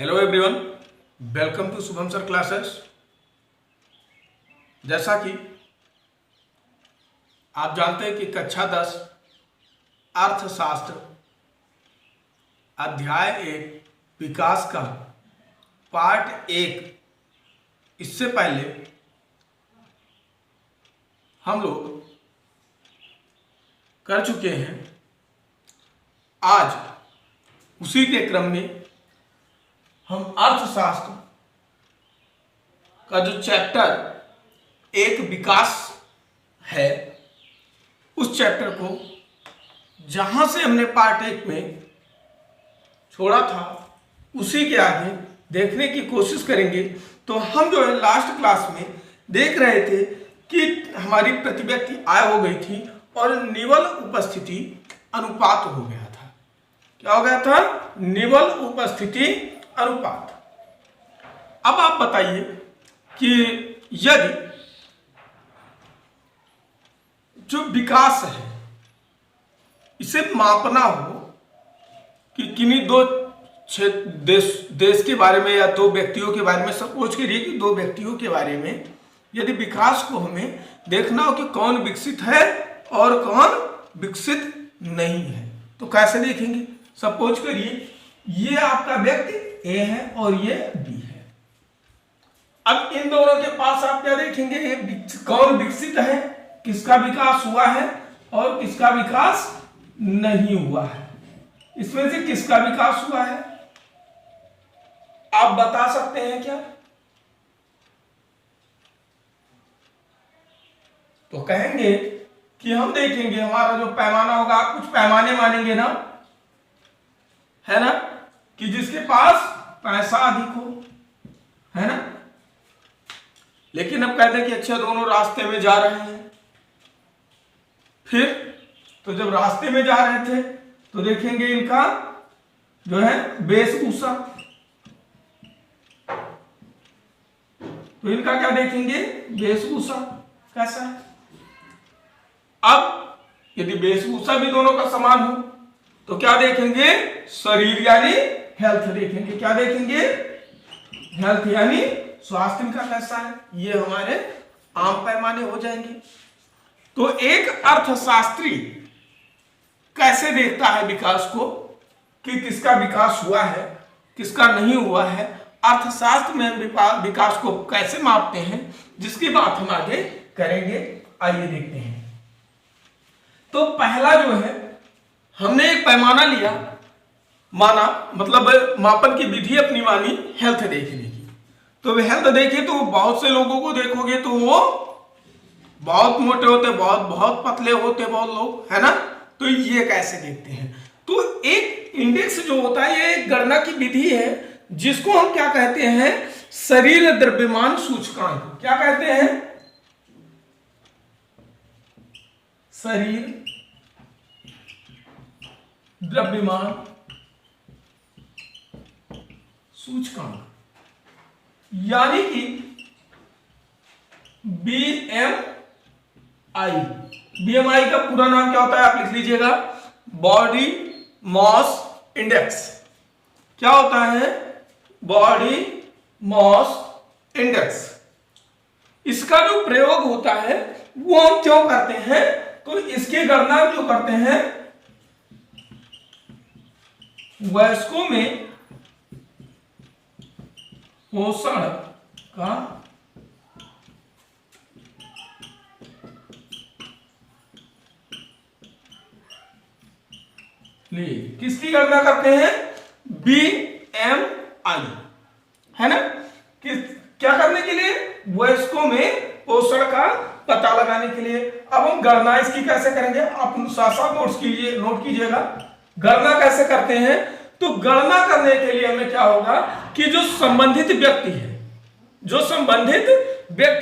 Hello everyone, welcome to Shubham sir classes. जैसा कि आप जानते हैं कि कक्षा 10 अर्थशास्त्र अध्याय 1 विकास का पार्ट 1, इससे पहले हम लोग कर चुके हैं। आज उसी के क्रम में हम अर्थशास्त्र का जो चैप्टर 1 विकास है, उस चैप्टर को जहां से हमने पार्ट 1 में छोड़ा था उसी के आगे देखने की कोशिश करेंगे। तो हम जो है लास्ट क्लास में देख रहे थे कि हमारी प्रतिव्यक्ति आय हो गई थी और निवल उपस्थिति अनुपात हो गया था। क्या हो गया था? निवल उपस्थिति अनुपात। अब आप बताइए कि यदि जो विकास है इसे मापना हो कि किन्हीं दो देश के बारे में या दो व्यक्तियों के बारे में, सपोज करिए कि दो व्यक्तियों के बारे में यदि विकास को हमें देखना हो कि कौन विकसित है और कौन विकसित नहीं है, तो कैसे देखेंगे? सपोज करिए ये आपका व्यक्ति ए है और ये बी है। अब इन दोनों के पास आप क्या देखेंगे? कौन विकसित है, किसका विकास हुआ है और किसका विकास नहीं हुआ है। इसमें से किसका विकास हुआ है आप बता सकते हैं क्या? तो कहेंगे कि हम देखेंगे हमारा जो पैमाना होगा, आप कुछ पैमाने मानेंगे ना, है ना, कि जिसके पास पैसा अधिक हो, है ना। लेकिन अब कहते हैं कि अच्छा दोनों रास्ते में जा रहे हैं। फिर तो जब रास्ते में जा रहे थे तो देखेंगे इनका जो है वेशभूषा, तो इनका क्या देखेंगे? वेशभूषा कैसा है। अब यदि वेशभूषा भी दोनों का समान हो तो क्या देखेंगे? शरीर यानी हेल्थ देखेंगे। क्या देखेंगे? हेल्थ यानी स्वास्थ्य इनका कैसा है। ये हमारे आम पैमाने हो जाएंगे। तो एक अर्थशास्त्री कैसे देखता है विकास को कि किसका विकास हुआ है, किसका नहीं हुआ है। अर्थशास्त्र में विकास को कैसे मापते हैं, जिसकी बात हम आगे करेंगे। आइए देखते हैं। तो पहला जो है, हमने एक पैमाना लिया, माना मतलब मापन की विधि अपनी मानी हेल्थ देखने की। तो हेल्थ देखिए तो बहुत से लोगों को देखोगे तो वो बहुत मोटे होते, बहुत पतले होते बहुत लोग, है ना। तो ये कैसे देखते हैं? तो एक इंडेक्स जो होता है ये एक गणना की विधि है जिसको हम क्या कहते हैं? शरीर द्रव्यमान सूचकांक। क्या कहते हैं? शरीर द्रव्यमान सूचकांक, यानी कि BMI। BMI का पूरा नाम क्या होता है आप लिख लीजिएगा, बॉडी मास इंडेक्स। क्या होता है? Body mass index. इसका जो प्रयोग होता है वो हम क्यों करते हैं? तो इसकी गणना जो करते हैं वयस्कों में पोषण का लिए किसकी गणना करते हैं? BMI, है ना। क्या करने के लिए? वयस्कों में पोषण का पता लगाने के लिए। अब हम गणना इसकी कैसे करेंगे? आप साथ साथ नोट कीजिएगा। गणना कैसे करते हैं? तो गणना करने के लिए हमें क्या होगा कि जो संबंधित व्यक्ति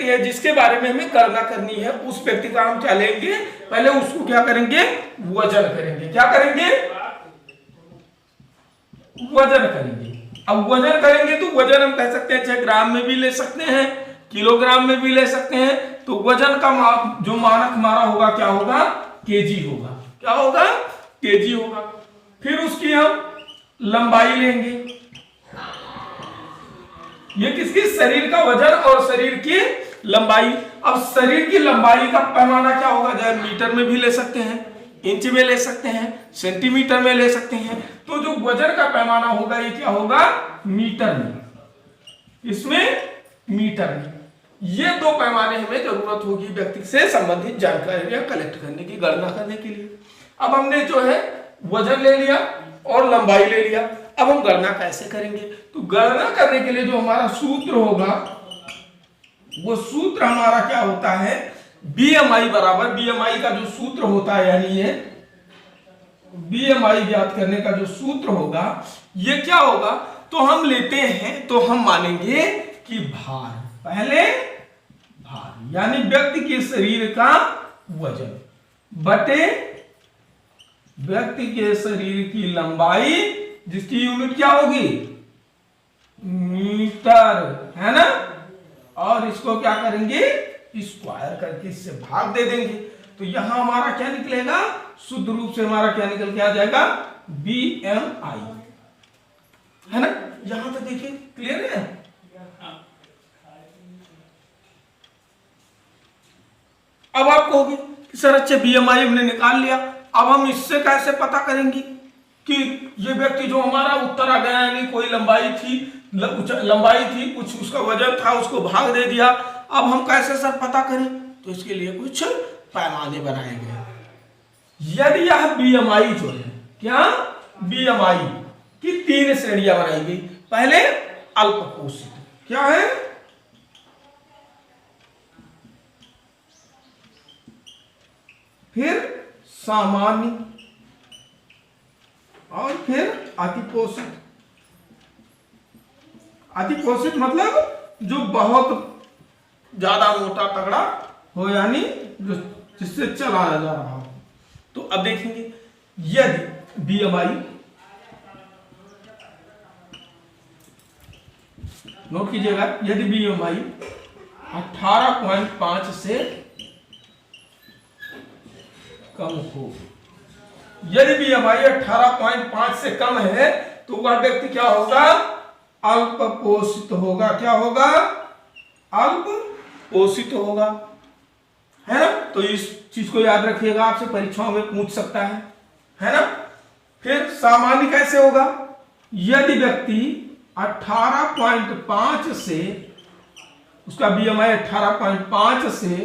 है, जिसके बारे में हमें गणना करनी है, उस व्यक्ति का हम क्या लेंगे? पहले उसको क्या करेंगे? वजन करेंगे। क्या करेंगे? वजन करेंगे। अब वजन करेंगे तो वजन हम कह सकते हैं चाहे ग्राम में भी ले सकते हैं, किलोग्राम में भी ले सकते हैं। तो वजन का जो मानक हमारा होगा क्या होगा? केजी होगा। क्या होगा? केजी होगा। फिर उसकी हम लंबाई लेंगे, ये किसकी, शरीर का वजन और शरीर की लंबाई। अब शरीर की लंबाई का पैमाना क्या होगा, जब मीटर में भी ले सकते हैं, इंच में ले सकते हैं, सेंटीमीटर में ले सकते हैं। तो जो वजन का पैमाना होगा ये क्या होगा, मीटर में, इसमें मीटर में। ये दो पैमाने हमें जरूरत होगी व्यक्ति से संबंधित जानकारी कलेक्ट करने की, गणना करने के लिए। अब हमने जो है वजन ले लिया और लंबाई ले लिया, अब हम गणना कैसे करेंगे। तो गणना करने के लिए जो हमारा सूत्र होगा वो सूत्र हमारा क्या होता है, बीएमआई बराबर, बीएमआई का जो सूत्र होता है, यानी ये बीएमआई ज्ञात करने का जो सूत्र होगा ये क्या होगा, तो हम लेते हैं, तो हम मानेंगे कि भार, पहले भार यानी व्यक्ति के शरीर का वजन बटे व्यक्ति के शरीर की लंबाई, जिसकी यूनिट क्या होगी, मीटर, है ना। और इसको क्या करेंगे, स्क्वायर करके इससे भाग दे देंगे। तो यहां हमारा क्या निकलेगा, शुद्ध रूप से हमारा क्या निकल के आ जाएगा, बीएमआई, है ना। यहां तक देखिए क्लियर है। अब आप कहोगे कि सर अच्छा बीएमआई हमने निकाल लिया, अब हम इससे कैसे पता करेंगे कि ये व्यक्ति जो हमारा उत्तर आ गया, यानी कोई लंबाई थी कुछ, उसका वजन था, उसको भाग दे दिया, अब हम कैसे सर पता करें। तो इसके लिए कुछ पैमाने बनाए गए। यदि यह बीएमआई जो है, क्या बीएमआई की 3 श्रेणियां बनाई गई। पहले अल्पकोशित, क्या है, फिर सामान्य और फिर अतिपोषित। अतिपोषित मतलब जो बहुत ज्यादा मोटा तगड़ा हो, यानी जो जिससे चलाया जा रहा हो। तो अब देखेंगे, यदि बीएमआई, नोट कीजिएगा, यदि बीएमआई 18.5 से कम हो, यदि बीएमआई 18.5 से कम है तो वह व्यक्ति क्या होगा, अल्पपोषित होगा। क्या होगा, अल्पपोषित होगा, है ना। तो इस चीज को याद रखिएगा, आपसे परीक्षाओं में पूछ सकता है ना। फिर सामान्य कैसे होगा, यदि व्यक्ति 18.5 से, उसका बीएमआई 18.5 से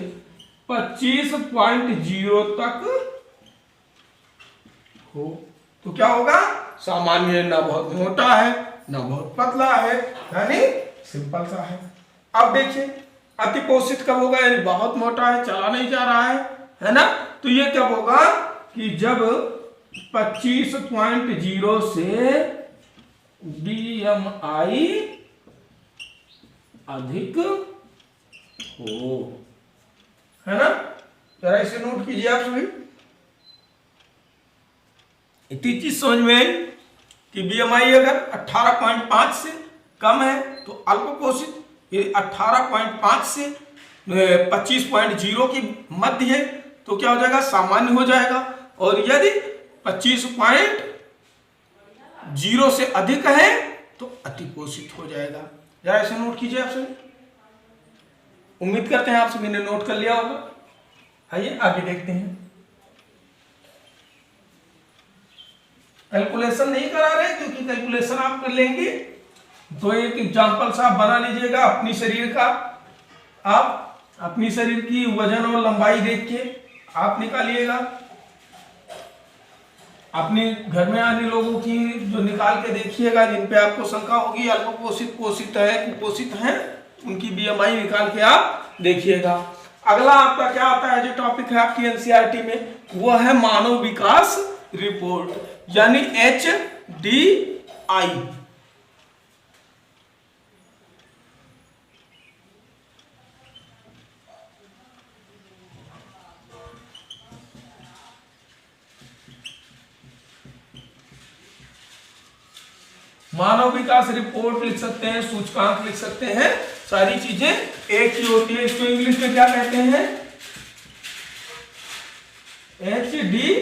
25.0 तक हो, तो क्या होगा, सामान्य, ना बहुत मोटा है ना बहुत पतला है, यानी सिंपल सा है। अब देखिए अतिपोषित कब होगा, यानी बहुत मोटा है, चला नहीं जा रहा है ना। तो ये कब होगा कि जब 25.0 से बीएमआई अधिक हो, है ना। जरा इसे नोट कीजिए आप सभी। इतनी चीज समझ में आई कि बीएमआई अगर 18.5 से कम है तो अल्पपोषित, ये 18.5 से 25.0 की मध्य है तो क्या हो जाएगा, सामान्य हो जाएगा। और यदि 25.0 से अधिक है तो अतिपोषित हो जाएगा। जरा इसे नोट कीजिए आप सभी। उम्मीद करते हैं आप सभी ने नोट कर लिया होगा। आइए आगे देखते हैं। कैलकुलेशन नहीं करा रहे, क्योंकि कैलकुलेशन आप कर लेंगे तो एक एग्जांपल सा आप बना लीजिएगा अपनी शरीर का। आप अपनी शरीर की वजन और लंबाई देख के आप निकालिएगा। अपने घर में आने लोगों की जो निकाल के देखिएगा, जिन पे आपको शंका होगी अल्पपोषित, पोषित है, कुपोषित है, उनकी बीएमआई निकाल के आप देखिएगा। अगला आपका क्या आता है, जो टॉपिक है आपकी एनसीईआरटी में, वो है मानव विकास रिपोर्ट, यानी HDI। मानव विकास रिपोर्ट लिख सकते हैं, सूचकांक लिख सकते हैं, सारी चीजें एक ही होती है। इसको इंग्लिश में क्या कहते हैं, HDI,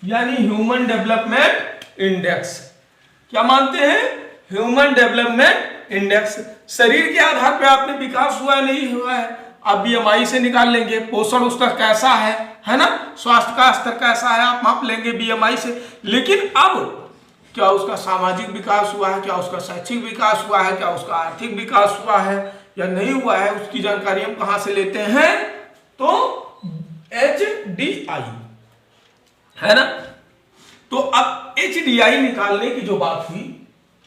यानी ह्यूमन डेवलपमेंट इंडेक्स। क्या मानते हैं, ह्यूमन डेवलपमेंट इंडेक्स। शरीर के आधार पे आपने विकास हुआ है नहीं हुआ है, आप बीएमआई से निकाल लेंगे। पोषण उसका कैसा है ना, स्वास्थ्य का स्तर कैसा है, आप माप लेंगे बीएमआई से। लेकिन अब क्या उसका सामाजिक विकास हुआ है, क्या उसका शैक्षिक विकास हुआ है, क्या उसका आर्थिक विकास हुआ है या नहीं हुआ है, उसकी जानकारी हम कहां से लेते हैं? तो HDI, है ना। तो अब HDI निकालने की जो बात हुई,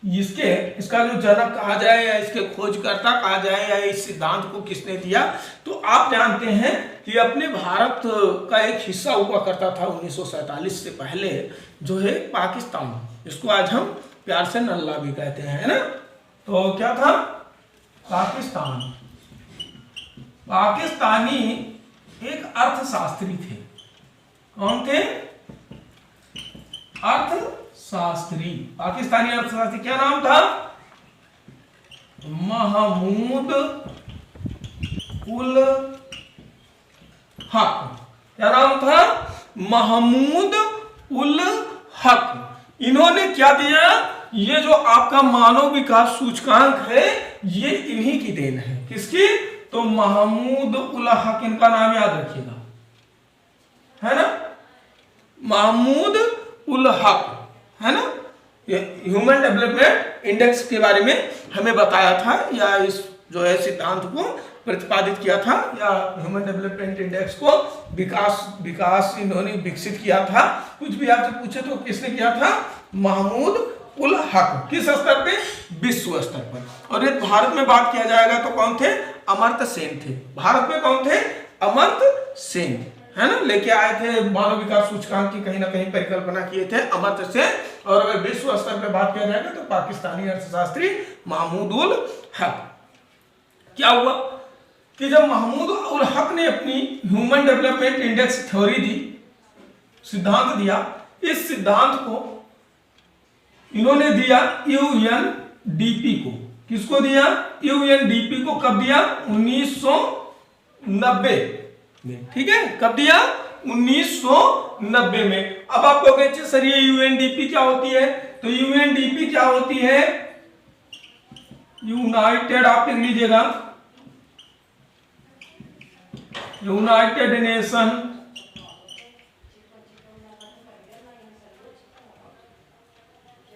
इसका जो जनक कहा जाए या इसके खोजकर्ता कहा जाए या इस सिद्धांत को किसने दिया, तो आप जानते हैं कि अपने भारत का एक हिस्सा हुआ करता था 1947 से पहले, जो है पाकिस्तान, इसको आज हम प्यार से नल्ला भी कहते हैं, है ना। तो क्या था? पाकिस्तान। पाकिस्तानी एक अर्थशास्त्री थे। कौन थे? अर्थशास्त्री। पाकिस्तानी अर्थशास्त्री, क्या नाम था? महमूद उल हक। क्या नाम था? महमूद उल हक। इन्होंने क्या दिया? ये जो आपका मानव विकास सूचकांक है, ये इन्हीं की देन है। किसकी? तो महमूद उल हक, इनका नाम याद रखिएगा, है ना। महमूद उल हक, है ना। ह्यूमन डेवलपमेंट इंडेक्स के बारे में हमें बताया था, या इस जो है सिद्धांत को प्रतिपादित किया था, या ह्यूमन डेवलपमेंट इंडेक्स को विकास इन्होंने विकसित किया था। कुछ भी आपसे पूछे तो किसने किया था? महमूद उल हक। किस स्तर पे? विश्व स्तर पर। और ये भारत में बात किया जाएगा तो कौन थे? अमर्त्य सेन थे। भारत में कौन थे? अमर्त्य सेन, है ना। लेके आए थे मानव विकास सूचकांक की कहीं ना कहीं परिकल्पना किए थे अमर्त्य सेन। और अगर विश्व स्तर पे बात किया जाएगा तो पाकिस्तानी अर्थशास्त्री महमूद उल हक। क्या हुआ कि जब महमूद उल हक ने अपनी ह्यूमन डेवलपमेंट इंडेक्स थ्योरी दी, सिद्धांत दिया, इस सिद्धांत को इन्होंने दिया यूएनडीपी को। किसको दिया? यूएनडीपी को। कब दिया? 1990 में। ठीक है, कब दिया? 1990 में। अब आप कहोगे सर ये यूएनडीपी क्या होती है? तो यूएनडीपी क्या होती है? यूनाइटेड, आप लिख लीजिएगा, यूनाइटेड नेशन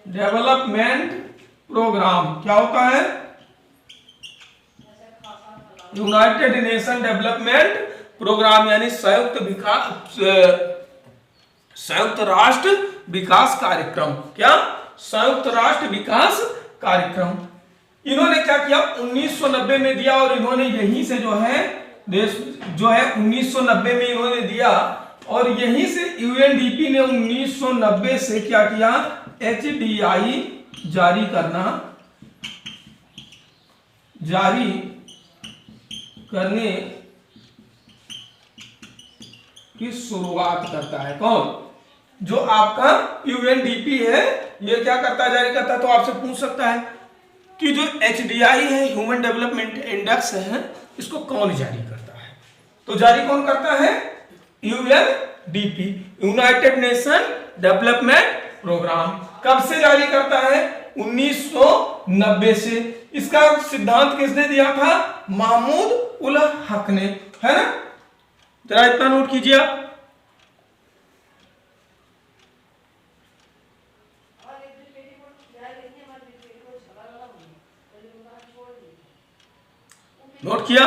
डेवलपमेंट प्रोग्राम। क्या होता है? यूनाइटेड नेशन डेवलपमेंट प्रोग्राम, यानी संयुक्त राष्ट्र विकास कार्यक्रम। क्या? संयुक्त राष्ट्र विकास कार्यक्रम। इन्होंने क्या किया? 1990 में दिया, और इन्होंने यहीं से जो है देश जो है 1990 में इन्होंने दिया, और यहीं से यूएनडीपी ने 1990 से क्या किया? HDI जारी करने की शुरुआत करता है। कौन? जो आपका यूएनडीपी है, ये क्या करता है? जारी करता है। तो आपसे पूछ सकता है कि जो HDI है, ह्यूमन डेवलपमेंट इंडेक्स है, इसको कौन जारी करता है? तो जारी कौन करता है? UNDP, United Nation Development Programme. कब से जारी करता है? 1990 से। इसका सिद्धांत किसने दिया था? महमूद उल हक ने, है ना। जरा इतना नोट कीजिए आप। नोट किया?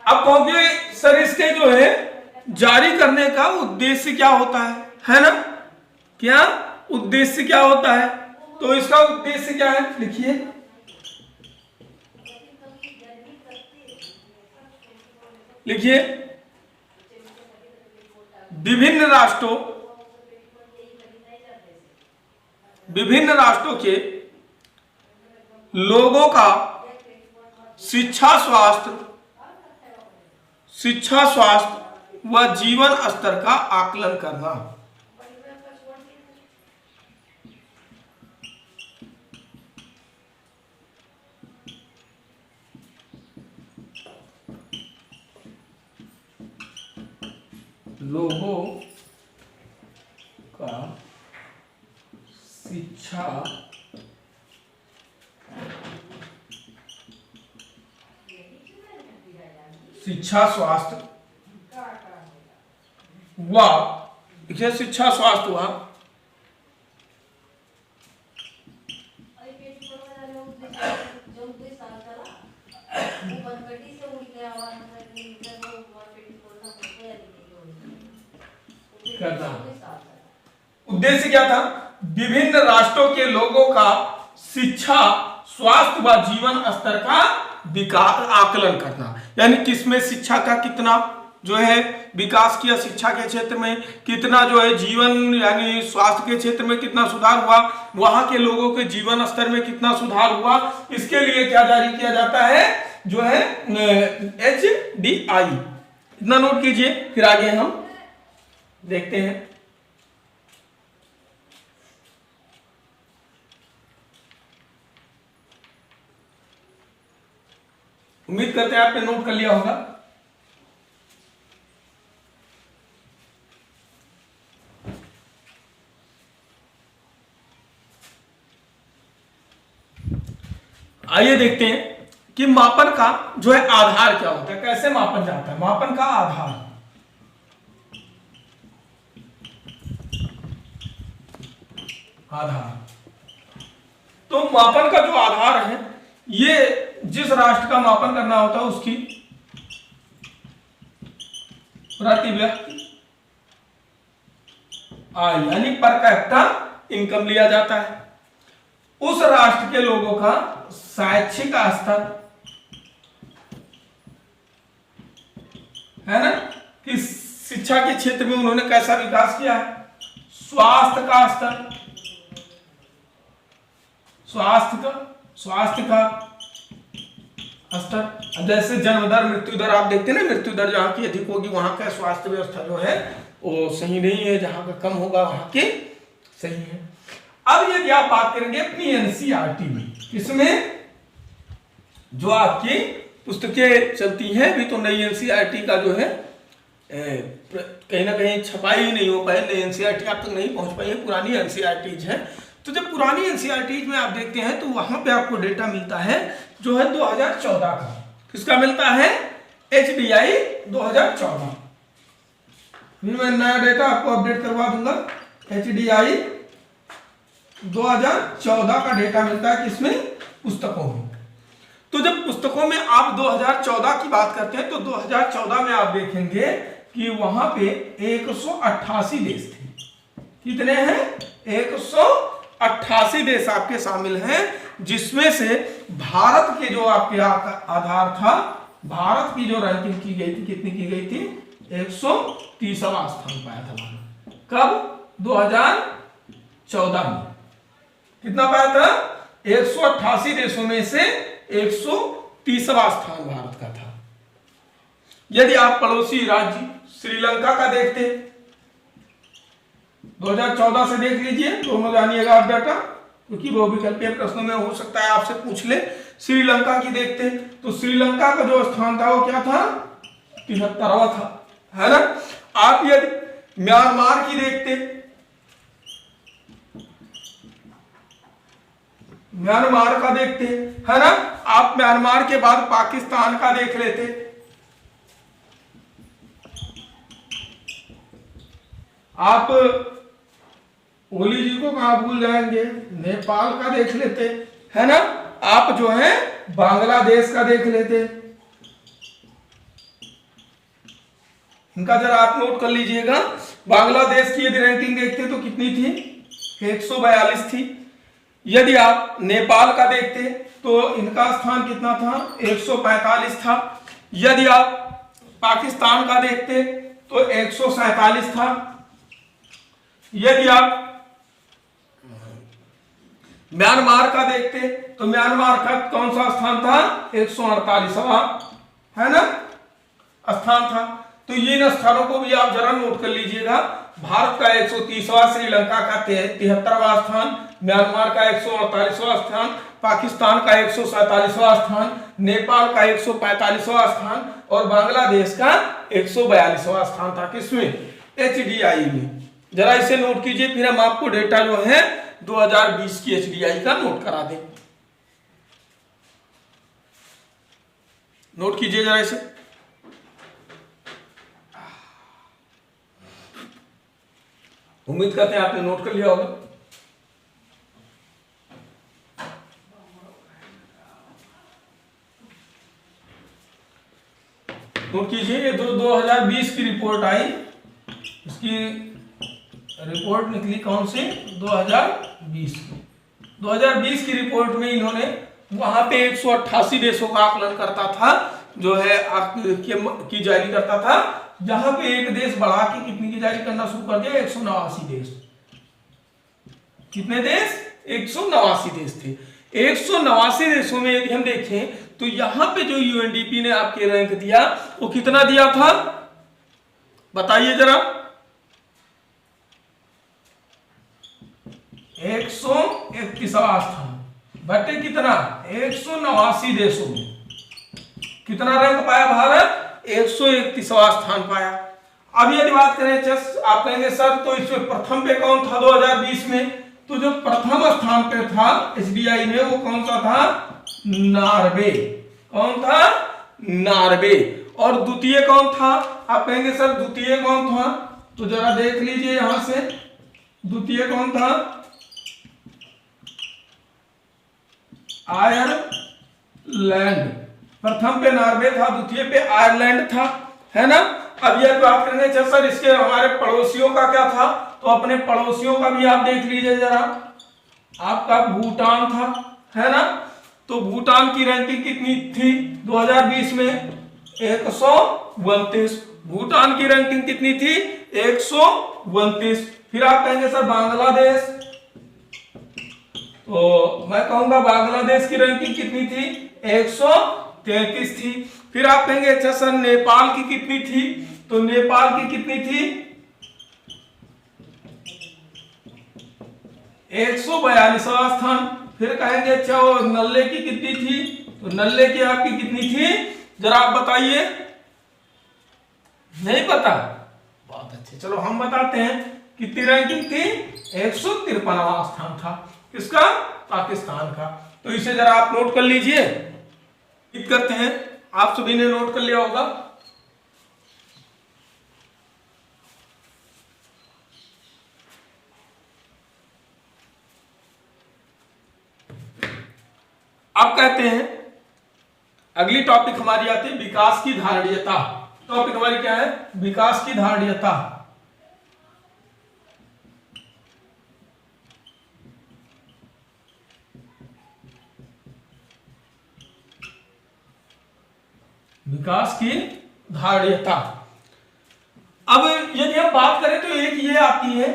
अब कहोगे सर इसके जो है जारी करने का उद्देश्य क्या होता है ना। क्या उद्देश्य क्या होता है? तो इसका उद्देश्य क्या है? लिखिए, लिखिए, विभिन्न राष्ट्रों के लोगों का शिक्षा स्वास्थ्य व जीवन स्तर का आकलन करना। लोगों का शिक्षा स्वास्थ्य व देखिए शिक्षा स्वास्थ्य हुआ करना। उद्देश्य क्या था? विभिन्न राष्ट्रों के लोगों का शिक्षा स्वास्थ्य व जीवन स्तर का विकास आकलन करना, यानी किसमें शिक्षा का कितना जो है विकास किया, शिक्षा के क्षेत्र में कितना जो है जीवन यानी स्वास्थ्य के क्षेत्र में कितना सुधार हुआ, वहां के लोगों के जीवन स्तर में कितना सुधार हुआ, इसके लिए क्या जारी किया जाता है जो है HDI। इतना नोट कीजिए, फिर आगे हम देखते हैं। उम्मीद करते हैं आपने नोट कर लिया होगा। आइए देखते हैं कि मापन का जो है आधार क्या होता है, कैसे मापन जाता है। मापन का आधार, तो मापन का जो आधार है, ये जिस राष्ट्र का मापन करना होता है उसकी प्रति व्यक्ति आय यानी पर कैपिटा इनकम लिया जाता है। उस राष्ट्र के लोगों का शैक्षिक स्तर है ना, कि शिक्षा के क्षेत्र में उन्होंने कैसा विकास किया है। स्वास्थ्य का स्तर, स्वास्थ्य का स्तर, जैसे जन्म दर मृत्यु दर आप देखते हैं ना, मृत्यु दर जहां की अधिक होगी वहां का स्वास्थ्य व्यवस्था जो है वो सही नहीं है, जहां का कम होगा वहां की सही है। अब यदि आप बात करेंगे अपनी एनसीईआरटी में, इसमें जो आपकी पुस्तकें चलती हैं, अभी तो नई एनसीईआरटी का जो है कहीं ना कहीं छपाई नहीं हो पाई, नई एनसीईआरटी आप तक नहीं पहुंच पाई है, पुरानी एनसीईआरटीज है। तो जब पुरानी एनसीईआरटीज में आप देखते हैं तो वहां पे आपको डेटा मिलता है जो है 2014 का। किसका मिलता है? HDI 2014। फिर मैं नया डेटा आपको अपडेट करवा दूंगा। HDI 2014 का डेटा मिलता है किसमें? पुस्तकों में। तो जब पुस्तकों में आप 2014 की बात करते हैं तो 2014 में आप देखेंगे कि वहां पे 188 देश थे। कितने हैं? 188 देश आपके शामिल हैं, जिसमें से भारत के जो आपके आधार था, भारत की जो रैंकिंग की गई थी, कितनी की गई थी? 130वां स्थान पाया था भारत। कब? 2014 में। कितना पाया था? 188 देशों में से 130वां स्थान भारत का था। यदि आप पड़ोसी राज्य श्रीलंका का देखते, 2014 से देख लीजिए, दोनों जानिएगा आप डाटा, क्योंकि वो विकल्पीय प्रश्नों में हो सकता है आपसे पूछ ले। श्रीलंका की देखते तो श्रीलंका का जो स्थान था वो क्या था? 73वां था, है ना। आप यदि म्यांमार की देखते, म्यांमार का देखते, है ना, आप म्यांमार के बाद पाकिस्तान का देख लेते, आप ओली जी को कहां भूल जाएंगे, नेपाल का देख लेते, है ना, आप जो है बांग्लादेश का देख लेते। इनका जरा आप नोट कर लीजिएगा। बांग्लादेश की यदि रैंकिंग देखते तो कितनी थी? 142 थी। यदि आप नेपाल का देखते तो इनका स्थान कितना था? 145 था। यदि आप पाकिस्तान का देखते तो 147 था। यदि आप म्यांमार का देखते तो म्यांमार का कौन सा स्थान था? 148वां, है ना, स्थान था। तो इन स्थानों को भी आप जरा नोट कर लीजिएगा। भारत का 130वां, श्रीलंका का 73वां स्थान, म्यांमार का 148वां स्थान, पाकिस्तान का 147वां स्थान, नेपाल का 145वां स्थान और बांग्लादेश का 142वां स्थान था। किसमें? HDI में। जरा इसे नोट कीजिए, फिर हम आपको डेटा जो है 2020 की एचडीआई का नोट करा दें। नोट कीजिए जरा इसे। उम्मीद करते हैं आपने नोट कर लिया होगा। नोट कीजिए, ये 2020 की रिपोर्ट आई, इसकी रिपोर्ट निकली कौन सी? 2020 की। 2020 की रिपोर्ट में इन्होंने वहां पे 188 देशों का आकलन करता था, जो है की जारी करता था, जहां पे एक देश बढ़ा के कितनी की जारी करना शुरू कर दिया? 189 देश। कितने देश? 189 देश थे। 189 देशों में यदि हम देखें तो यहां पे जो यूएनडीपी ने आपके रैंक दिया वो कितना दिया था, बताइए जरा? 131वां स्थान बटे कितना? 189 देशों में कितना रैंक पाया भारत? 131वां स्थान पाया। अब यदि बात करें आप कहेंगे सर तो इसमें प्रथम पे कौन था 2020 में? तो जो प्रथम स्थान पे था एसबीआई में वो कौन सा था? नॉर्वे। कौन था? नॉर्वे। और द्वितीय कौन था? आप कहेंगे सर द्वितीय कौन था? तो जरा देख लीजिए यहां से, द्वितीय कौन था? आयरलैंड। प्रथम पे नॉर्वे था, द्वितीय पे आयरलैंड था, है ना। अब यह बात करेंगे अच्छा सर इसके हमारे पड़ोसियों का क्या था? तो अपने पड़ोसियों का भी आप देख लीजिए जरा। आपका भूटान था, है ना। तो भूटान की रैंकिंग कितनी थी 2020 में? 129। भूटान की रैंकिंग कितनी थी? 129। फिर आप कहेंगे सर बांग्लादेश, तो मैं कहूंगा बांग्लादेश की रैंकिंग कितनी थी? 133 थी। फिर आप कहेंगे अच्छा सर नेपाल की कितनी थी? तो नेपाल की कितनी थी? 142वां स्थान। फिर कहेंगे अच्छा वो नल्ले की कितनी थी? तो नल्ले की आपकी कितनी थी? जरा आप बताइए। नहीं पता? बहुत अच्छे, चलो हम बताते हैं कितनी रैंकिंग थी? 153वां स्थान था। किसका? पाकिस्तान का। तो इसे जरा आप नोट कर लीजिए। उम्मीद करते हैं आप सभी ने नोट कर लिया होगा। अब कहते हैं अगली टॉपिक हमारी आती है विकास की धारणीयता। टॉपिक हमारी क्या है? विकास की धारणीयता। विकास की धारणीयता। अब यदि हम बात करें तो एक ये आती है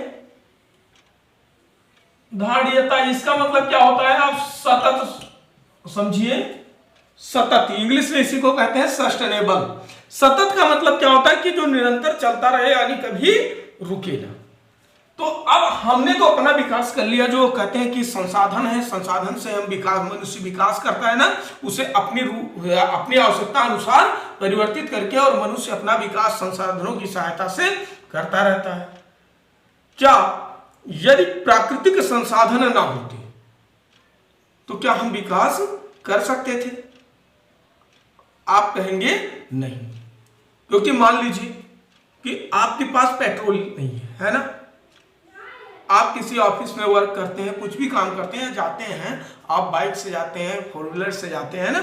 धारणीयता। इसका मतलब क्या होता है? आप सतत समझिए। सतत इंग्लिश में इसी को कहते हैं सस्टेनेबल। सतत का मतलब क्या होता है? कि जो निरंतर चलता रहे, यानी कभी रुके ना। तो अब हमने तो अपना विकास कर लिया, जो कहते हैं कि संसाधन है, संसाधन से हम विकास, मनुष्य विकास करता है ना, उसे अपनी आवश्यकता अनुसार परिवर्तित करके, और मनुष्य अपना विकास संसाधनों की सहायता से करता रहता है। क्या यदि प्राकृतिक संसाधन ना होते तो क्या हम विकास कर सकते थे? आप कहेंगे नहीं, क्योंकि मान लीजिए कि आपके पास पेट्रोल नहीं है ना। आप किसी ऑफिस में वर्क करते हैं, कुछ भी काम करते हैं, जाते हैं, आप बाइक से जाते हैं, 4 व्हीलर से जाते हैं ना।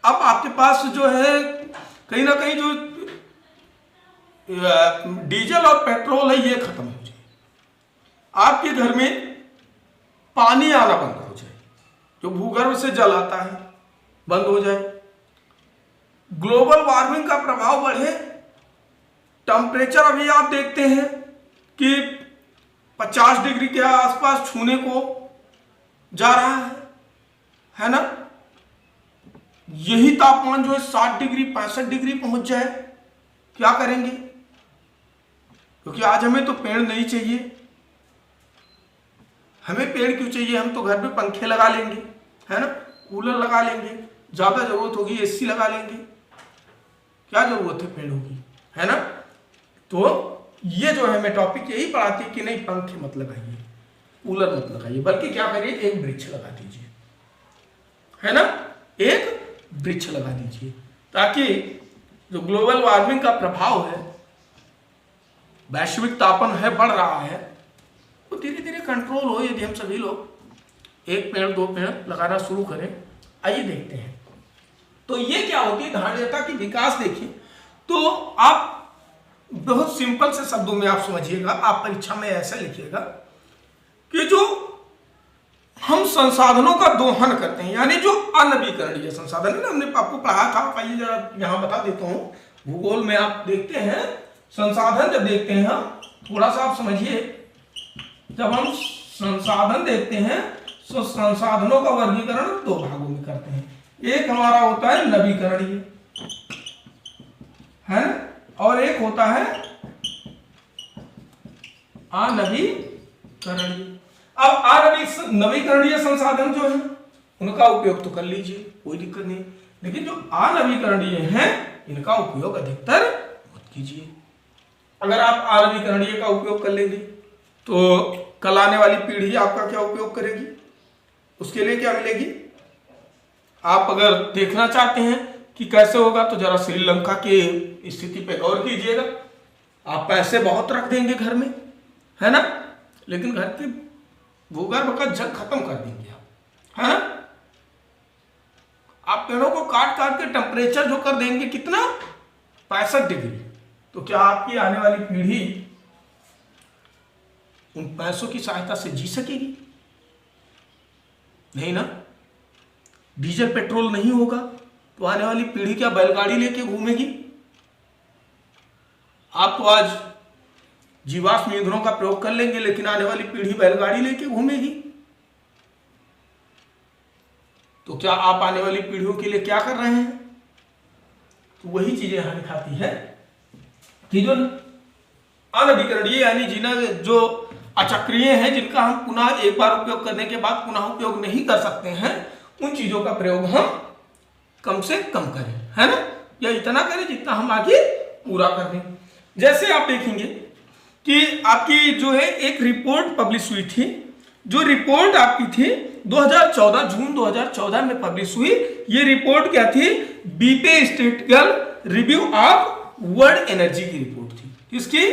अब आपके पास जो है कहीं ना कहीं जो डीजल और पेट्रोल है ये खत्म हो जाए, आपके घर में पानी आना बंद हो जाए, जो भूगर्भ से जल आता है बंद हो जाए, ग्लोबल वार्मिंग का प्रभाव बढ़े, टेम्परेचर अभी आप देखते हैं कि 50 डिग्री के आसपास छूने को जा रहा है ना। यही तापमान जो है 60 डिग्री 65 डिग्री पहुंच जाए, क्या करेंगे? क्योंकि आज हमें तो पेड़ नहीं चाहिए। हमें पेड़ क्यों चाहिए? हम तो घर पे पंखे लगा लेंगे, है ना, कूलर लगा लेंगे, ज्यादा जरूरत होगी एसी लगा लेंगे, क्या जरूरत है पेड़ों की, है ना। तो ये जो है मैं टॉपिक यही पढ़ाती कि नहीं पंखे मत लगाइए, कूलर मत लगाइए, बल्कि क्या करिए, एक वृक्ष लगा दीजिए, है ना, एक वृक्ष लगा दीजिए, ताकि जो ग्लोबल वार्मिंग का प्रभाव है, वैश्विक तापन है बढ़ रहा है, वो धीरे धीरे कंट्रोल हो यदि हम सभी लोग एक पेड़ दो पेड़ लगाना शुरू करें। आइए देखते हैं तो ये क्या होती है धारणीयता की विकास। देखिए तो आप बहुत सिंपल से शब्दों में आप समझिएगा, आप परीक्षा में ऐसा लिखिएगा कि जो हम संसाधनों का दोहन करते हैं, यानी जो अनवीकरणीय संसाधन है ना, हमने आपको पढ़ा था, आइए जरा यहां बता देता हूं, भूगोल में आप देखते हैं संसाधन जब देखते हैं हम, थोड़ा सा आप समझिए, जब हम संसाधन देखते हैं तो संसाधनों का वर्गीकरण दो भागों में करते हैं, एक हमारा होता है नवीकरणीय, है ना, और एक होता है अनवीकरणीय। अब नवीकरणीय संसाधन जो है उनका उपयोग तो कर लीजिए, कोई दिक्कत नहीं, लेकिन जो अनवीकरणीय हैं इनका उपयोग अधिकतर मत कीजिए। अगर आप अनवीकरणीय का उपयोग कर लेंगे तो कल आने वाली पीढ़ी आपका क्या उपयोग करेगी, उसके लिए क्या मिलेगी। आप अगर देखना चाहते हैं कि कैसे होगा तो जरा श्रीलंका की स्थिति पे गौर कीजिएगा। आप पैसे बहुत रख देंगे घर में, है ना, लेकिन घर के भूगर्भ का जल खत्म कर देंगे आप, है ना। आप पेड़ों को काट काट के टेम्परेचर जो कर देंगे कितना, 65 डिग्री, तो क्या आपकी आने वाली पीढ़ी उन पैसों की सहायता से जी सकेगी? नहीं ना। डीजल पेट्रोल नहीं होगा तो आने वाली पीढ़ी क्या बैलगाड़ी लेके घूमेगी? आप तो आज जीवाश्म ईंधनों का प्रयोग कर लेंगे, लेकिन आने वाली पीढ़ी बैलगाड़ी लेके घूमेगी। तो क्या आप आने वाली पीढ़ियों के लिए क्या कर रहे हैं? तो वही चीजें यहां दिखाती है कि जो अनवीकरणीय यानी जिन्हें जो अचक्रीय हैं, जिनका हम पुनः एक बार उपयोग करने के बाद पुनः उपयोग नहीं कर सकते हैं, उन चीजों का प्रयोग हम कम से कम करें, है ना, या इतना करें जितना हम आगे पूरा कर दें। जैसे आप देखेंगे कि आपकी जो है एक रिपोर्ट पब्लिश हुई थी, जो रिपोर्ट आपकी थी 2014 जून 2014 में पब्लिश हुई। ये रिपोर्ट क्या थी, BP statistical review of world energy की रिपोर्ट थी। किसकी?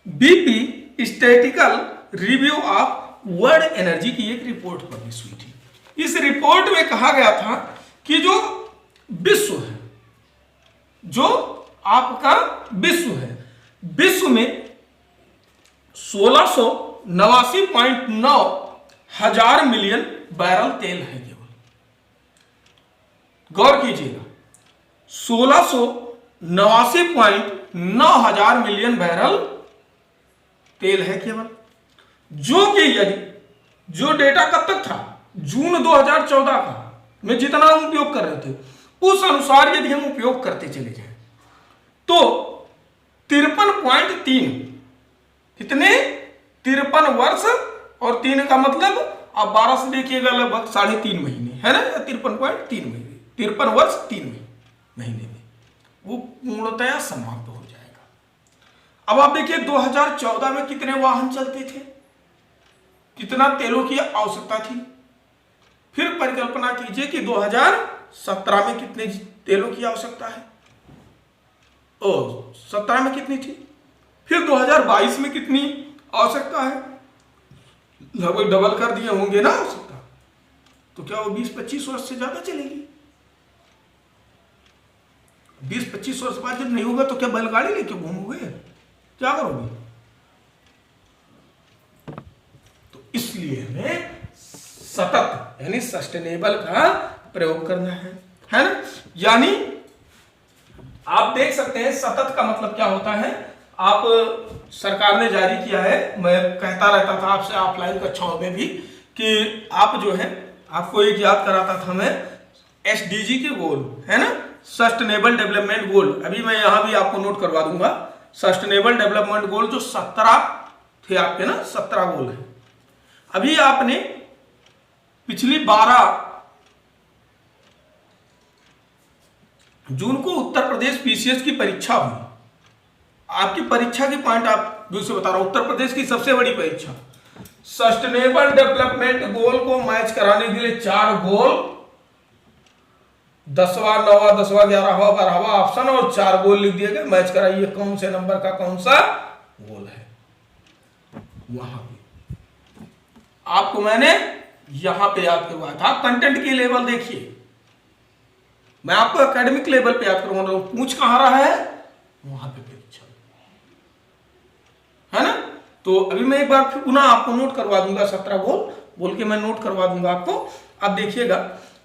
BP statistical review of world energy की एक रिपोर्ट पब्लिश हुई थी। इस रिपोर्ट में कहा गया था कि जो विश्व है, जो आपका विश्व है, विश्व में 1689.9 हजार मिलियन बैरल तेल है केवल। गौर कीजिएगा, 1689.9 हजार मिलियन बैरल तेल है केवल, जो कि यदि जो डेटा कब तक था, जून 2014 का, में जितना हम उपयोग कर रहे थे उस अनुसार यदि हम उपयोग करते चले जाएं तो 53.3 कितने 53 वर्ष, और 3 का मतलब आप 12 से देखिएगा लगभग 3.5 महीने, है ना, 53.3 महीने, 53 वर्ष 3 महीने में वो पूर्णतया समाप्त हो जाएगा। अब आप देखिए 2014 में कितने वाहन चलते थे, कितना तेलों की आवश्यकता थी। फिर परिकल्पना कीजिए कि 2017 में कितने तेलों की आवश्यकता है, और 17 में कितनी थी, फिर 2022 में कितनी आवश्यकता है, लगभग डबल कर दिए होंगे ना आवश्यकता। तो क्या वो 20-25 वर्ष से ज्यादा चलेगी? 20-25 वर्ष बाद जब नहीं होगा तो क्या बैलगाड़ी लेके घूमोगे, क्या करोगे? तो इसलिए हमें सतत यानी सस्टेनेबल का प्रयोग करना है ना। यानी आप देख सकते हैं सतत का मतलब क्या होता है। आप सरकार ने जारी किया है, मैं कहता रहता था आपसे ऑफलाइन कक्षाओं में भी कि आप जो है, आपको एक याद कराता था मैं, एसडीजी के गोल है ना, सस्टेनेबल डेवलपमेंट गोल, अभी मैं यहां भी आपको नोट करवा दूंगा। सस्टेनेबल डेवलपमेंट गोल जो 17 थे आपके ना, 17 गोल है। अभी आपने पिछली 12 जून को उत्तर प्रदेश पीसीएस की परीक्षा हुई, आपकी परीक्षा की पॉइंट आप भी उसे बता रहा हूं, उत्तर प्रदेश की सबसे बड़ी परीक्षा, सस्टेनेबल डेवलपमेंट गोल को मैच कराने के लिए 4 गोल, 10वां 9वां 10वां 11वां 12वां ऑप्शन और 4 गोल लिख दिए गए, मैच कराइए कौन से नंबर का कौन सा गोल है। वहां पे आपको मैंने यहां पे याद करवाया था। आप कंटेंट की लेवल देखिए, मैं आपको एकेडमिक लेवल पे याद करवा रहा हूं, पूछ कहां रहा है वहां पे परीक्षा है ना। तो अभी मैं एक बार फिर पुनः आपको नोट करवा दूंगा, 17 गोल बोल के मैं नोट करवा दूंगा आपको, आप देखिएगा।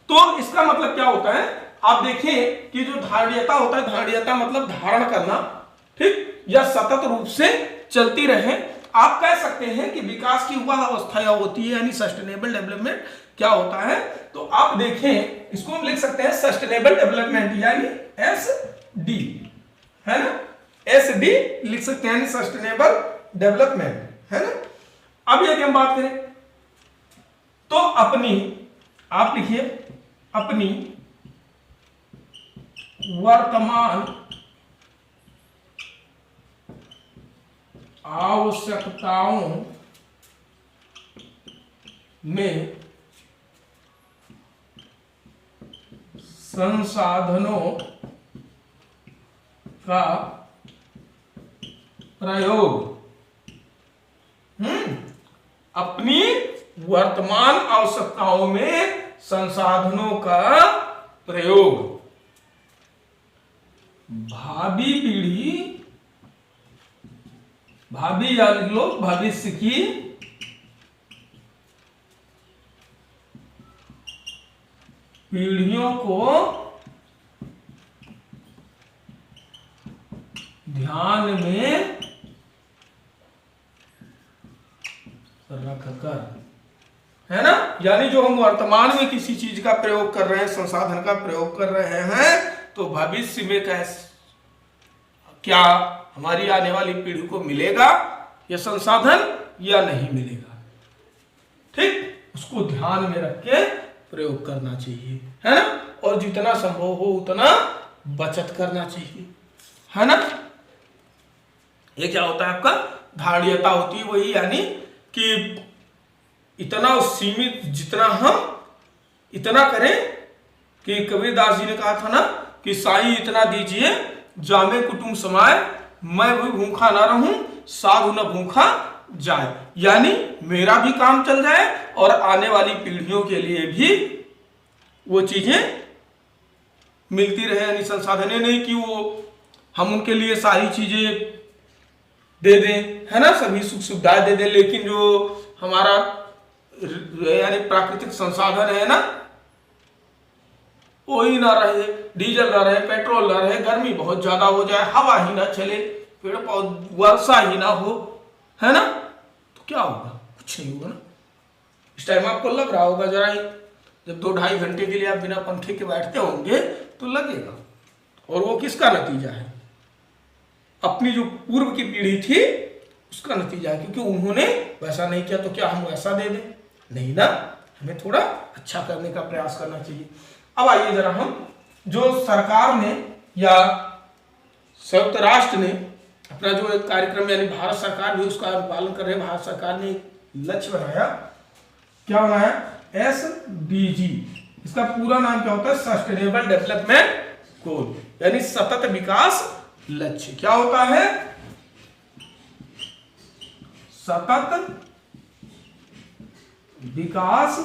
तो इसका मतलब क्या होता है, आप देखें कि जो धारणीयता होता है, धारणीयता मतलब धारण करना, ठीक, या सतत रूप से चलती रहे। आप कह सकते हैं कि विकास की वह अवस्था होती है, यानी सस्टेनेबल डेवलपमेंट क्या होता है। तो आप देखें, इसको हम लिख सकते हैं सस्टेनेबल डेवलपमेंट यानी SD, है ना, SD लिख सकते हैं, यानी सस्टेनेबल डेवलपमेंट, है ना। अब यदि हम बात करें तो अपनी, आप लिखिए अपनी वर्तमान आवश्यकताओं में संसाधनों का प्रयोग, अपनी वर्तमान आवश्यकताओं में संसाधनों का प्रयोग भावी पीढ़ी, भावी या लिख लो भविष्य की पीढ़ियों को ध्यान में रखकर, है ना, यानी जो हम वर्तमान में किसी चीज का प्रयोग कर रहे हैं, संसाधन का प्रयोग कर रहे हैं, तो भविष्य में क्या हमारी आने वाली पीढ़ी को मिलेगा यह संसाधन या नहीं मिलेगा, ठीक, उसको ध्यान में रख के प्रयोग करना चाहिए, है ना, और जितना संभव हो उतना बचत करना चाहिए, है ना। ये क्या होता है आपका धारणीयता होती है, वही यानी कि इतना सीमित, जितना हम इतना करें कि कबीरदास जी ने कहा था ना कि साईं इतना दीजिए जामे कुटुंब समाए, मैं भी भूखा ना रहूं साधु न भूखा जाए, यानी मेरा भी काम चल जाए और आने वाली पीढ़ियों के लिए भी वो चीजें मिलती रहे, यानी संसाधन नहीं कि वो हम उनके लिए सारी चीजें दे दें, है ना, सभी सुख सुविधाएं दे दें, लेकिन जो हमारा यानी प्राकृतिक संसाधन है ना वो ही ना रहे, डीजल ना रहे, पेट्रोल ना रहे, गर्मी बहुत ज्यादा हो जाए, हवा ही ना चले, पेड़ पौधे, वर्षा ही ना हो, है ना, तो क्या होगा, कुछ नहीं होगा ना। इस टाइम आपको लग रहा होगा जरा ही, जब 2-2.5 घंटे के लिए आप बिना पंखे के बैठते होंगे तो लगेगा, और वो किसका नतीजा है, अपनी जो पूर्व की पीढ़ी थी उसका नतीजा है, क्योंकि उन्होंने वैसा नहीं किया, तो क्या हम वैसा दे दें, नहीं ना, हमें थोड़ा अच्छा करने का प्रयास करना चाहिए। अब आइए जरा हम, जो सरकार ने या संयुक्त राष्ट्र ने अपना जो एक कार्यक्रम, यानी भारत सरकार भी उसका पालन कर रहे हैं, भारत सरकार ने लक्ष्य बनाया, क्या बनाया, SDG, इसका पूरा नाम क्या होता है, सस्टेनेबल डेवलपमेंट गोल, यानी सतत विकास लक्ष्य। क्या होता है, सतत विकास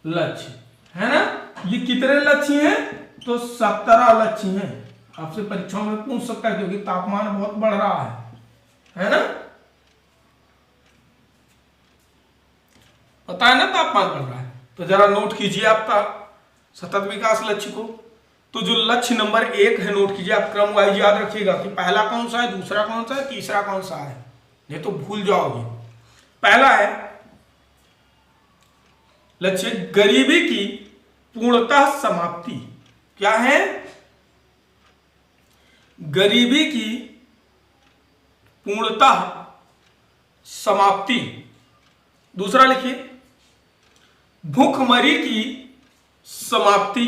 लक्ष्य, है ना। ये कितने लक्ष्य हैं, तो 17 लक्ष्य हैं। आपसे परीक्षाओं में पूछ सकता है, क्योंकि तापमान बहुत बढ़ रहा है ना, पता है ना तापमान बढ़ रहा है, तो जरा नोट कीजिए आपका सतत विकास लक्ष्य को। तो जो लक्ष्य नंबर 1 है, नोट कीजिए, आप क्रम वाइज याद रखिएगा कि पहला कौन सा है, दूसरा कौन सा है, तीसरा कौन सा है, नहीं तो भूल जाओगे। पहला है लक्ष्य गरीबी की पूर्णतः समाप्ति। क्या है, गरीबी की पूर्णतः समाप्ति। दूसरा लिखिए भूखमरी की समाप्ति,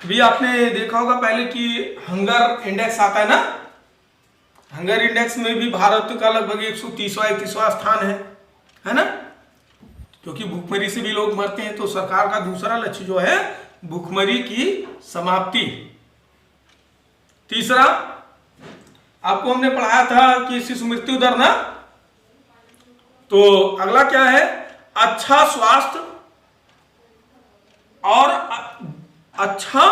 अभी आपने देखा होगा पहले कि हंगर इंडेक्स आता है ना, हंगर इंडेक्स में भी भारत का लगभग 130वां 31वां स्थान है ना। क्योंकि भूखमरी से भी लोग मरते हैं, तो सरकार का दूसरा लक्ष्य जो है भूखमरी की समाप्ति। तीसरा आपको हमने पढ़ाया था कि शिशु मृत्यु दर ना, तो अगला क्या है, अच्छा स्वास्थ्य और अच्छा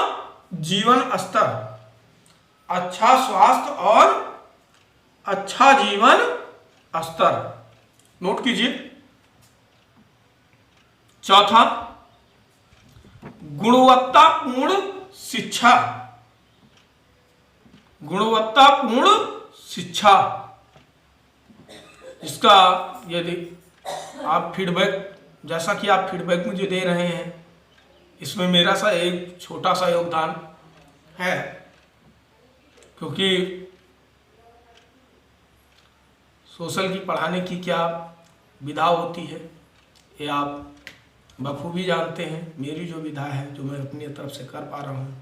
जीवन स्तर, अच्छा स्वास्थ्य और अच्छा जीवन स्तर, नोट कीजिए। चौथा, गुणवत्तापूर्ण शिक्षा, गुणवत्तापूर्ण शिक्षा। इसका यदि आप फीडबैक, जैसा कि आप फीडबैक मुझे दे रहे हैं, इसमें मेरा सा एक छोटा सा योगदान है, क्योंकि सोशल की पढ़ाने की क्या विधा होती है ये आप बखूबी जानते हैं। मेरी जो विधा है, जो मैं अपनी तरफ से कर पा रहा हूं,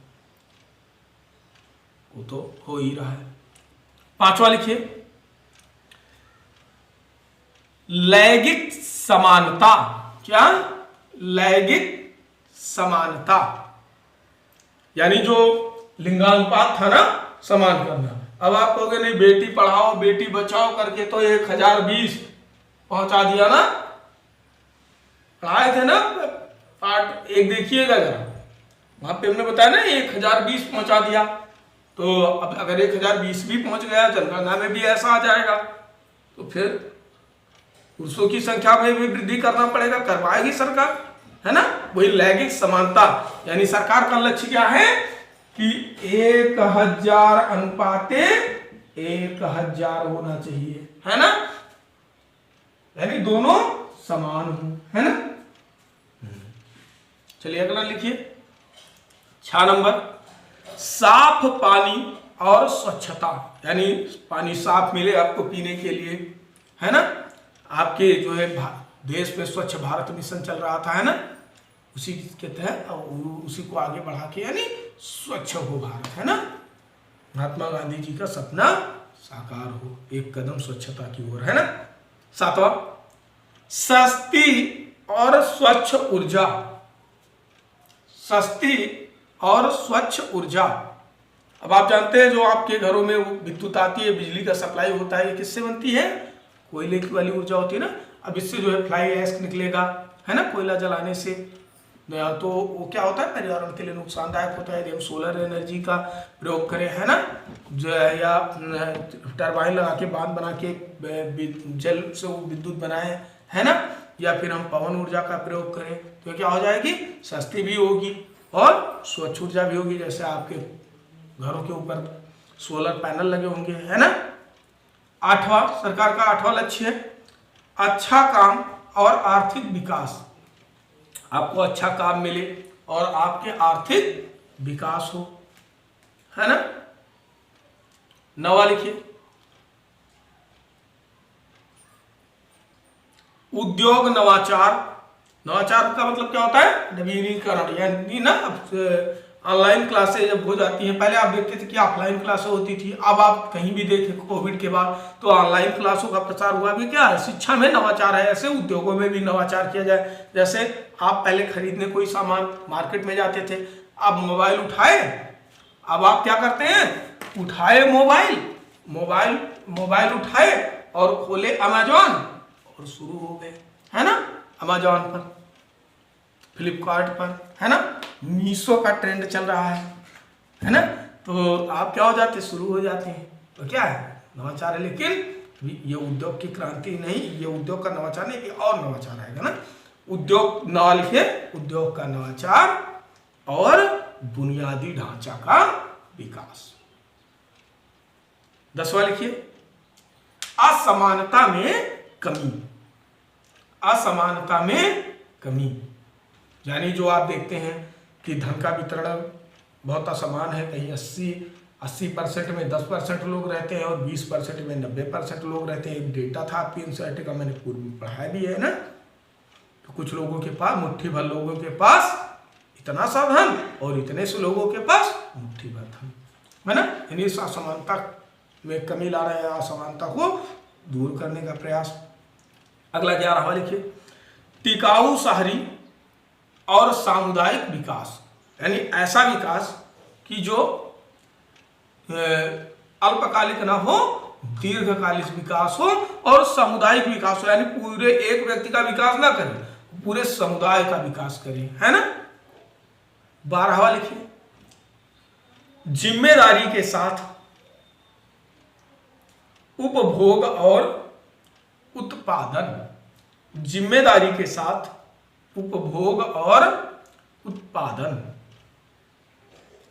वो तो हो ही रहा है। पांचवा लिखिए, लैंगिक समानता। क्या? लैंगिक समानता, यानी जो लिंगानुपात था ना, समान करना। अब आप कहोगे नहीं, बेटी पढ़ाओ बेटी बचाओ करके तो 1020 पहुंचा दिया ना, पढ़ाए थे ना पार्ट एक, देखिएगा जरा, वहां पे हमने बताया ना 1020 पहुंचा दिया। तो अब अगर 1020 भी पहुंच गया, जनगणना में भी ऐसा आ जाएगा, तो फिर पुरुषों की संख्या में भी वृद्धि करना पड़ेगा, करवाएगी सरकार, है ना। वही लैंगिक समानता, यानी सरकार का लक्ष्य क्या है कि 1000 अनुपाते 1000 होना चाहिए, है ना, यानी दोनों समान हो, है ना। चलिए अगला लिखिए, 6 नंबर, साफ पानी और स्वच्छता, यानी पानी साफ मिले आपको पीने के लिए, है ना। आपके जो है देश में स्वच्छ भारत मिशन चल रहा था, है ना, उसी के तहत उसी को आगे बढ़ा के, यानी स्वच्छ हो भारत, है ना। महात्मा गांधी जी का सपना साकार हो, एक कदम स्वच्छता की ओर, है ना। 7वां, सस्ती और स्वच्छ ऊर्जा, सस्ती और स्वच्छ ऊर्जा। अब आप जानते हैं जो आपके घरों में विद्युत आती है, बिजली का सप्लाई होता है, ये किससे बनती है? कोयले की वाली ऊर्जा होती है ना। अब इससे जो है फ्लाई ऐश निकलेगा, है ना, कोयला जलाने से, तो वो क्या होता है, पर्यावरण के लिए नुकसानदायक होता है। यदि हम सोलर एनर्जी का प्रयोग करें, है ना, जो है, या टरबाइन लगा के बांध बना के जल से वो विद्युत बनाए, है ना, या फिर हम पवन ऊर्जा का प्रयोग करें, तो क्या हो जाएगी, सस्ती भी होगी और स्वच्छ ऊर्जा भी होगी। जैसे आपके घरों के ऊपर सोलर पैनल लगे होंगे, है ना। 8वां, सरकार का 8वां लक्ष्य है अच्छा काम और आर्थिक विकास, आपको अच्छा काम मिले और आपके आर्थिक विकास हो, है ना। 9वां लिखिए, उद्योग नवाचार। नवाचार का मतलब क्या होता है? नवीनीकरण, यानी ना ऑनलाइन क्लासेज जब हो जाती हैं, पहले आप देखते थे कि ऑफलाइन क्लासें होती थी, अब आप कहीं भी देखें कोविड के बाद तो ऑनलाइन क्लासों का प्रसार हुआ। भी क्या है? शिक्षा में नवाचार है, ऐसे उद्योगों में भी नवाचार किया जाए। जैसे आप पहले खरीदने कोई सामान मार्केट में जाते थे, अब मोबाइल उठाए, अब आप क्या करते हैं, उठाए मोबाइल उठाए और खोले अमेजॉन और शुरू हो गए, है ना। अमेजॉन पर, फ्लिपकार्ट पर, है ना, मीशो का ट्रेंड चल रहा है ना। तो आप क्या हो जाते, शुरू हो जाते हैं। तो क्या है, नवाचार है। लेकिन ये उद्योग की क्रांति नहीं, ये उद्योग का नवाचार नहीं, ये और नवाचार आएगा ना। उद्योग नवा लिखे, उद्योग का नवाचार और बुनियादी ढांचा का विकास। 10वां लिखिए, असमानता में कमी। असमानता में कमी, यानी जो आप देखते हैं कि धन का वितरण बहुत असमान है। कहीं 80% में 10% लोग रहते हैं और 20% में 90% लोग रहते हैं। एक डेटा था आपकी एनसीईआरटी का, मैंने पूर्व में पढ़ाया भी है ना। तो कुछ लोगों के पास, मुट्ठी भर लोगों के पास इतना सा धन और इतने से लोगों के पास मुट्ठी भर धन, है ना। यानी इस असमानता में कमी ला रहे हैं, असमानता को दूर करने का प्रयास। अगला 11वां लिखिए, टिकाऊ शहरी और सामुदायिक विकास, यानी ऐसा विकास कि जो अल्पकालिक ना हो, दीर्घकालिक विकास हो और सामुदायिक विकास हो, यानी पूरे एक व्यक्ति का विकास ना करें, पूरे समुदाय का विकास करें, है ना। 12वां लिखिए, जिम्मेदारी के साथ उपभोग और उत्पादन, जिम्मेदारी के साथ उपभोग और उत्पादन,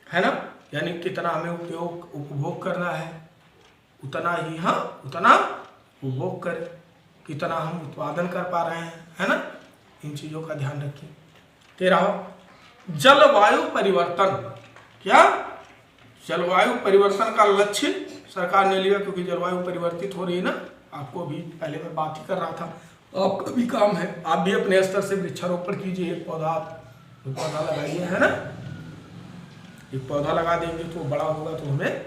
है ना। यानी कितना हमें उपभोग करना है उतना ही उतना उपभोग करें, कितना हम उत्पादन कर पा रहे हैं, है ना। इन चीजों का ध्यान रखिए। 13वां, जलवायु परिवर्तन। क्या जलवायु परिवर्तन का लक्ष्य सरकार ने लिया, क्योंकि जलवायु परिवर्तित हो रही है ना। आपको भी पहले मैं बात ही कर रहा था, आपका भी काम है, आप भी अपने स्तर से वृक्षारोपण कीजिए, एक पौधा लगाइए, है ना। एक पौधा लगा देंगे तो बड़ा होगा तो हमें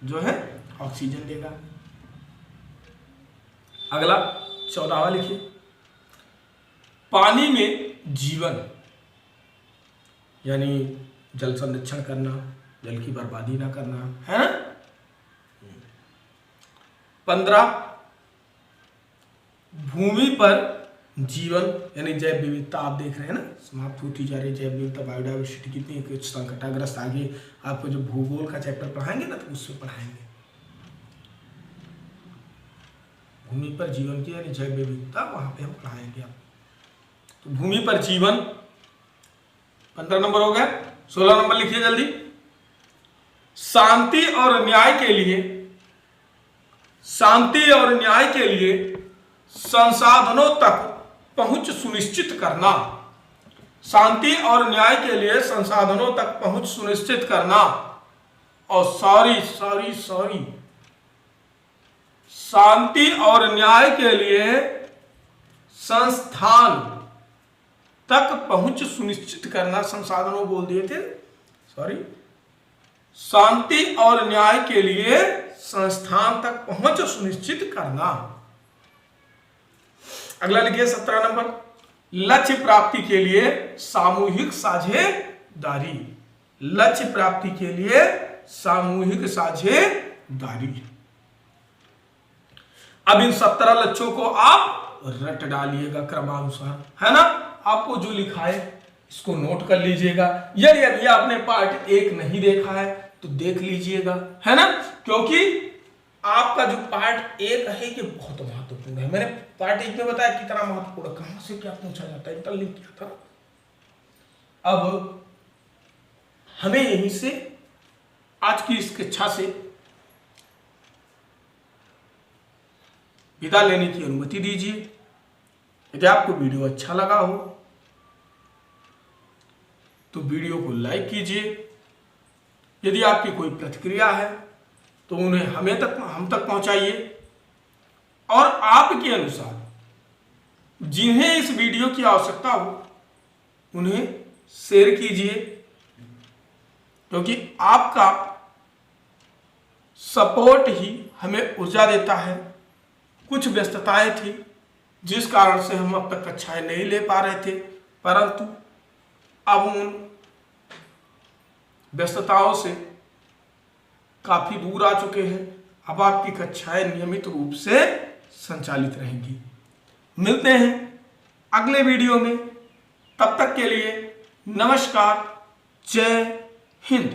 जो है ऑक्सीजन देगा। अगला 14वां लिखिए, पानी में जीवन, यानी जल संरक्षण करना, जल की बर्बादी ना करना, है ना। 15, भूमि पर जीवन, यानी जैव विविधता। आप देख रहे हैं ना समाप्त होती जा रही है जैव विविधता, बायोडाइवर्सिटी कितनी कुछ संकटाग्रस्त। आगे आपको जो भूगोल का चैप्टर पढ़ाएंगे ना तो उससे पढ़ाएंगे। भूमि पर जीवन की यानी जैव विविधता, वहां पे हम पढ़ाएंगे आप। तो भूमि पर जीवन 15 नंबर हो गया। 16 नंबर लिखिए जल्दी, शांति और न्याय के लिए, शांति और न्याय के लिए संसाधनों तक पहुंच सुनिश्चित करना, शांति और न्याय के लिए संसाधनों तक पहुंच सुनिश्चित करना। और सॉरी शांति और न्याय के लिए संस्थान तक पहुंच सुनिश्चित करना, संसाधनों बोल दिए थे, सॉरी। शांति और न्याय के लिए संस्थान तक पहुंच सुनिश्चित करना। अगला लिखिए 17 नंबर, लक्ष्य प्राप्ति के लिए सामूहिक साझेदारी, लक्ष्य प्राप्ति के लिए सामूहिक साझेदारी। अब इन 17 लक्ष्यों को आप रट डालिएगा क्रमानुसार, है ना। आपको जो लिखा है इसको नोट कर लीजिएगा। यदि अभी आपने पार्ट 1 नहीं देखा है तो देख लीजिएगा, है ना, क्योंकि आपका जो पार्ट 1 है ये बहुत महत्वपूर्ण है। मैंने पार्ट 1 में बताया कितना महत्वपूर्ण, कहां से क्या पूछा जाता है, इंटरलिंक किया था। अब हमें यहीं से आज की इस कक्षा से विदा लेने की अनुमति दीजिए। यदि आपको वीडियो अच्छा लगा हो तो वीडियो को लाइक कीजिए। यदि आपकी कोई प्रतिक्रिया है तो उन्हें हम तक पहुंचाइए। और आपके अनुसार जिन्हें इस वीडियो की आवश्यकता हो उन्हें शेयर कीजिए, क्योंकि आपका सपोर्ट ही हमें ऊर्जा देता है। कुछ व्यस्तताएं थी जिस कारण से हम अब तक कक्षाएं नहीं ले पा रहे थे, परंतु अब उन व्यस्तताओं से काफी दूर आ चुके हैं। अब आपकी कक्षाएं नियमित रूप से संचालित रहेंगी। मिलते हैं अगले वीडियो में, तब तक के लिए नमस्कार, जय हिंद।